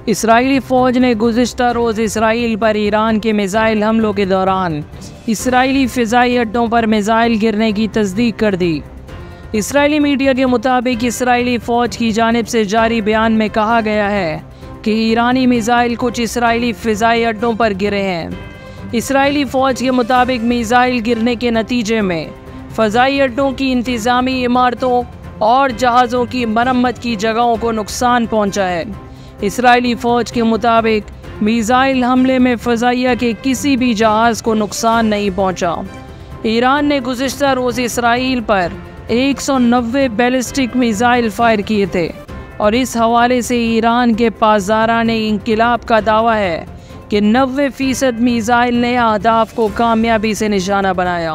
Israeli फ़ौज ने गुज़िश्ता रोज़ Israel पर ईरान के मिसाइल हमलों के दौरान इसराइली फ़िज़ाई अड्डों पर मिसाइल गिरने की तस्दीक कर दी। इसराइली मीडिया के मुताबिक इसराइली फ़ौज की जानिब से जारी बयान में कहा गया है कि ईरानी मिसाइल कुछ इसराइली फ़िज़ाई अड्डों पर गिरे हैं। इसराइली फ़ौज के मुताबिक मिसाइल गिरने के नतीजे में फ़ज़ाई अड्डों की इंतज़ामी इमारतों और जहाज़ों की मरम्मत की जगहों को नुकसान पहुँचा है। इसराइली फ़ौज के मुताबिक मिसाइल हमले में फ़ज़ाइया के किसी भी जहाज़ को नुकसान नहीं पहुँचा। ईरान ने गुज़िश्ता रोज़ इसराइल पर 190 बैलिस्टिक मिसाइल फायर किए थे और इस हवाले से ईरान के पासदाराने इंकिलाब का दावा है कि 90% मिसाइल ने अहदाफ को कामयाबी से निशाना बनाया।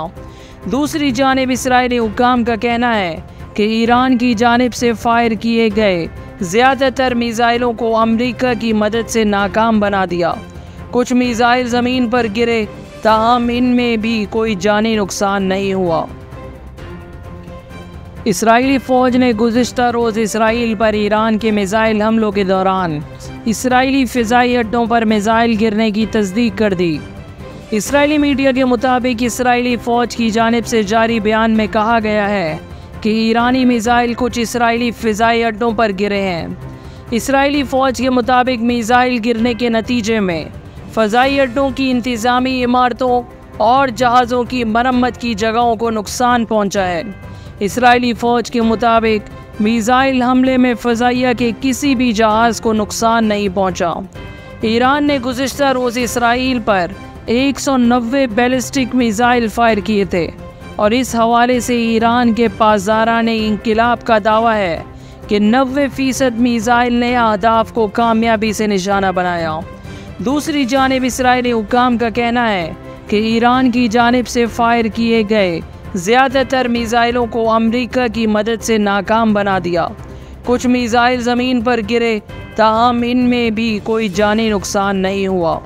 दूसरी जानिब इसराइली हुक्काम का कहना है कि ईरान की जानिब से फायर किए गए ज़्यादातर मिसाइलों को अमेरिका की मदद से नाकाम बना दिया। कुछ मिसाइल ज़मीन पर गिरे, ताहम इनमें भी कोई जानी नुकसान नहीं हुआ। इसराइली फ़ौज ने गुज़िश्ता रोज़ इसराइल पर ईरान के मिसाइल हमलों के दौरान इसराइली फ़िज़ाई अड्डों पर मिसाइल गिरने की तस्दीक कर दी। इसराइली मीडिया के मुताबिक इसराइली फ़ौज की जानिब से जारी बयान में कहा गया है कि ईरानी मिसाइल कुछ इसराइली फ़िज़ाई अड्डों पर गिरे हैं। इसराइली फ़ौज के मुताबिक मिसाइल गिरने के नतीजे में फ़ज़ाई अड्डों की इंतज़ामी इमारतों और जहाज़ों की मरम्मत की जगहों को नुकसान पहुँचा है। इसराइली फ़ौज के मुताबिक मिसाइल हमले में फ़ज़ाइया के किसी भी जहाज़ को नुकसान नहीं पहुँचा। ईरान ने गुज़िश्ता रोज़ इसराइल पर 190 बैलिस्टिक मिसाइल फायर किए थे और इस हवाले से ईरान के पासदाराने इंकिलाब का दावा है कि 90% मिसाइल ने अहदाफ को कामयाबी से निशाना बनाया। दूसरी जानिब इसराइली हुक्काम का कहना है कि ईरान की जानिब से फायर किए गए ज़्यादातर मिसाइलों को अमेरिका की मदद से नाकाम बना दिया। कुछ मिसाइल ज़मीन पर गिरे, ताहम इनमें भी कोई जानी नुकसान नहीं हुआ।